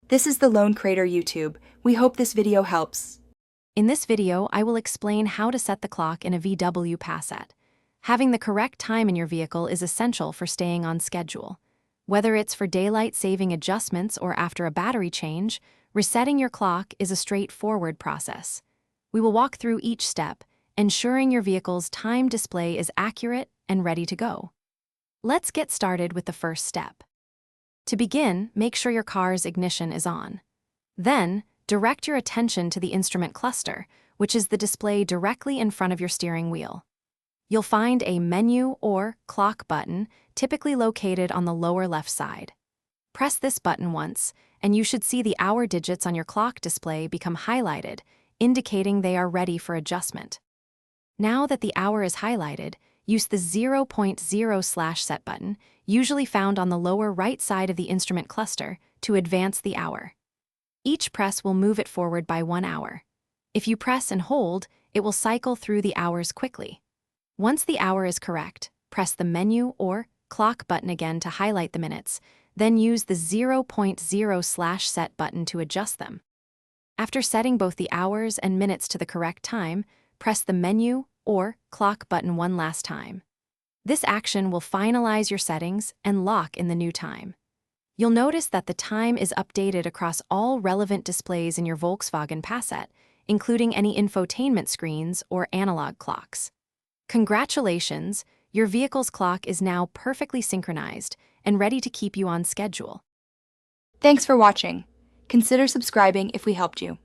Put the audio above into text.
This is the Lone Crater YouTube. We hope this video helps. In this video, I will explain how to set the clock in a VW Passat. Having the correct time in your vehicle is essential for staying on schedule. Whether it's for daylight saving adjustments or after a battery change, resetting your clock is a straightforward process. We will walk through each step, ensuring your vehicle's time display is accurate and ready to go. Let's get started with the first step. To begin, make sure your car's ignition is on. Then, direct your attention to the instrument cluster, which is the display directly in front of your steering wheel. You'll find a menu or clock button typically located on the lower left side. Press this button once, and you should see the hour digits on your clock display become highlighted, indicating they are ready for adjustment. Now that the hour is highlighted, use the 0.0/set button, usually found on the lower right side of the instrument cluster, to advance the hour. Each press will move it forward by 1 hour. If you press and hold, it will cycle through the hours quickly. Once the hour is correct, press the menu or clock button again to highlight the minutes, then use the 0.0/set button to adjust them. After setting both the hours and minutes to the correct time, press the menu or clock button one last time. This action will finalize your settings and lock in the new time. You'll notice that the time is updated across all relevant displays in your Volkswagen Passat, including any infotainment screens or analog clocks. Congratulations, your vehicle's clock is now perfectly synchronized and ready to keep you on schedule. Thanks for watching. Consider subscribing if we helped you.